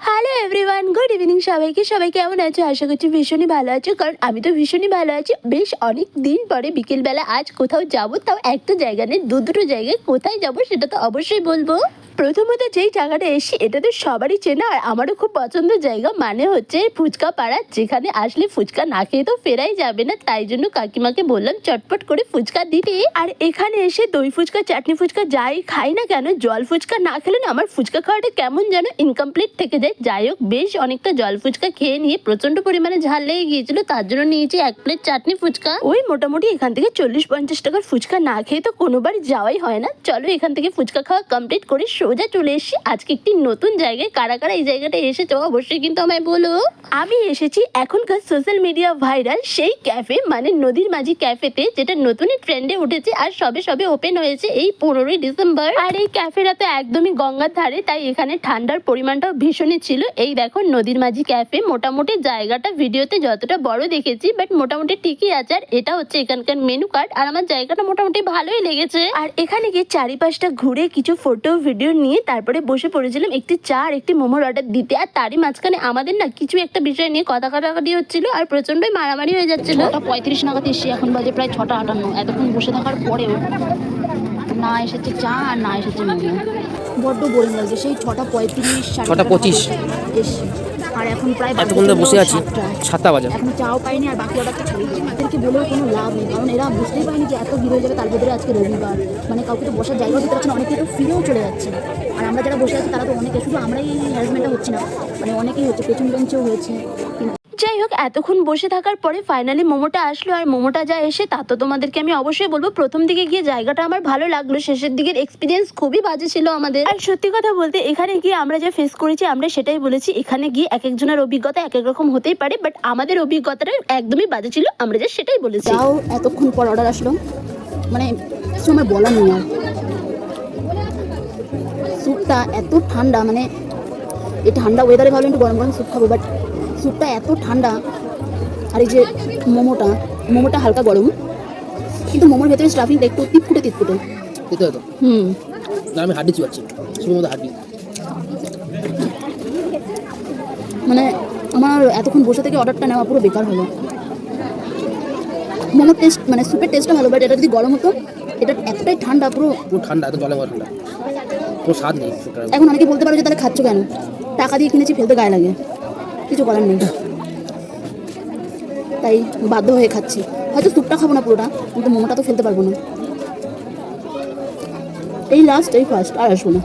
Hello everyone, good evening সবাইকে। সবাই কেমন আছো? আশা করছি ভীষণই ভালো আছো, কারণ আমি তো ভীষণই ভালো আছি। বেশ অনেক দিন পরে বিকেলবেলা আজ কোথাও যাবো, তাও একটা জায়গা নেই, দুটো জায়গায়। কোথায় যাবো সেটা তো অবশ্যই বলবো। প্রথমত যেই জায়গাটা এসছি এটা তো সবারই চেনা, আর আমারও খুব পছন্দের জায়গা, মানে হচ্ছে ফুচকা পাড়া, যেখানে আসলে ফুচকা না খেয়ে তো ফেরাই যাবে না। তাই জন্য কাকিমাকে বললাম চটপট করে ফুচকা দিতে। আর এখানে এসে দই ফুচকা, চাটনি ফুচকা যাই খাই না কেন, জল ফুচকা না খেলে না আমার ফুচকা খাওয়াটা কেমন যেন ইনকমপ্লিট থেকে যায়। যাই হোক, বেশ অনেকটা জল ফুচকা খেয়ে নিয়ে প্রচন্ড পরিমাণে ঝাল লেগে গিয়েছিল, তার জন্য নিয়েছি 1 প্লেট চাটনি ফুচকা। ওই মোটামুটি এখান থেকে 40-50 টাকার ফুচকা না খেয়ে তো কোনোবার যাওয়াই হয় না। চলো এখান থেকে ফুচকা খাওয়া কমপ্লিট করে সোজা চলে এসেছি আজকে একটি নতুন জায়গায়। কারা কারা এই জায়গাটা এসেছো অবশ্যই কিন্তু আমায় বলো। আমি এসেছি এখনকার সোশ্যাল মিডিয়া ভাইরাল সেই ক্যাফে, মানে নদীর মাঝি ক্যাফেতে, যেটা নতুনই ট্রেন্ডে উঠেছে আর সবে সবে ওপেন হয়েছে এই 15ই ডিসেম্বর। আর এই ক্যাফেটা তো একদমই গঙ্গার ধারে, তাই এখানে ঠান্ডার পরিমাণটাও ভীষণই ছিল। এই দেখো নদীর মাঝি ক্যাফে, মোটামুটি জায়গাটা ভিডিওতে যতটা বড় দেখেছি বাট মোটামুটি ঠিকই আছে। আর এটা হচ্ছে এখানকার মেনু কার্ড, আর আমার জায়গাটা মোটামুটি ভালোই লেগেছে। আর এখানে গিয়ে চারিপাশটা ঘুরে কিছু ফটো ভিডিও নিয়ে তারপরে বসে পড়েছিলাম একটি চা আর একটি মোমোর অর্ডার দিতে। আর তারই মাঝখানে আমাদের না কিছু একটা বিষয় নিয়ে কথা কাটাকাটি হচ্ছিল আর প্রচন্ডই মারামারি হয়ে যাচ্ছিল। 6:35 নাগাদ এসে এখন বাজে প্রায় 6:58। এতক্ষণ বসে থাকার পরেও না এসেছে চা আর না এসেছে মোমো। বড্ড বোরিং লাগছে। সেই 6:35 6:25 এসে আর এখন প্রায় এতক্ষণ বসে আছি, 7টা বাজে, এখন চাও পাইনি আর বাকি অর্ডারটা ছেড়ে দিই। এদেরকে বলেও কোনো লাভ নেই, কারণ এরা বুঝতেই পারেনি যে এত ভিড় হয়ে যাবে। তার ভিতরে আজকে রবিবার, মানে কাউকে তো বসার জায়গাও দিতে পারছে না, অনেকে তো ফিরেও চলে যাচ্ছে। আর আমরা যারা বসে আছি তারা তো অনেকে, শুধু আমরাই হ্যারাসমেন্টটা হচ্ছে না, মানে অনেকেই হচ্ছে, পেছন বেঞ্চেও হয়েছে। যাই হোক, এতক্ষণ বসে থাকার পরে ফাইনালি মোমোটা আসলো। আর মোমোটা যা এসে তা তো তোমাদেরকে আমি অবশ্যই বলবো। প্রথম দিকে গিয়ে জায়গাটা আমার ভালো লাগলো, শেষের দিকের এক্সপিরিয়েন্স খুবই বাজে ছিল আমাদের। আর সত্যি কথা বলতে এখানে গিয়ে আমরা যা ফেস করেছি আমরা সেটাই বলেছি। এখানে গিয়ে এক একজনের অভিজ্ঞতা এক এক রকম হতেই পারে, বাট আমাদের অভিজ্ঞতাটা একদমই বাজে ছিল, আমরা যা সেটাই বলেছি। তাও এতক্ষণ পর অর্ডার আসলো, মানে সময় বলা নেই আর। স্যুপটা এত ঠান্ডা, মানে এই ঠান্ডা ওয়েদারে ভাবলাম একটু গরম গরম স্যুপ খাবো, বাট স্যুপটা এত ঠান্ডা। আর এই যে মোমোটা হালকা গরম, কিন্তু মোমোর ভেতরে স্টাফিংটা একটু তিতকুটে খেতে হতো না। আমি হাড্ডি চুয়াচ্ছি, শুধু মতো হাড্ডি। মানে আমার এতক্ষণ বসে থেকে অর্ডারটা নেওয়া পুরো বেকার হলো। মোমোর টেস্ট, মানে স্যুপের টেস্টটা ভালো, বাট এটা যদি গরম হতো, এটা এতটাই ঠান্ডা, পুরো ঠান্ডা, এত জলে ঠান্ডা, কোনো স্বাদ নেই। এখন অনেকে বলতে পারো যে তাহলে খাচ্ছ কেন, টাকা দিয়ে কিনেছি ফেলতে গায়ে লাগে, কিছু করার নেই, তাই বাধ্য হয়ে খাচ্ছি। হয়তো স্যুপটা খাবো না পুরোটা, কিন্তু মোমোটা তো ফেলতে পারবো না। এই লাস্ট, এই ফার্স্ট, আর আসবো না।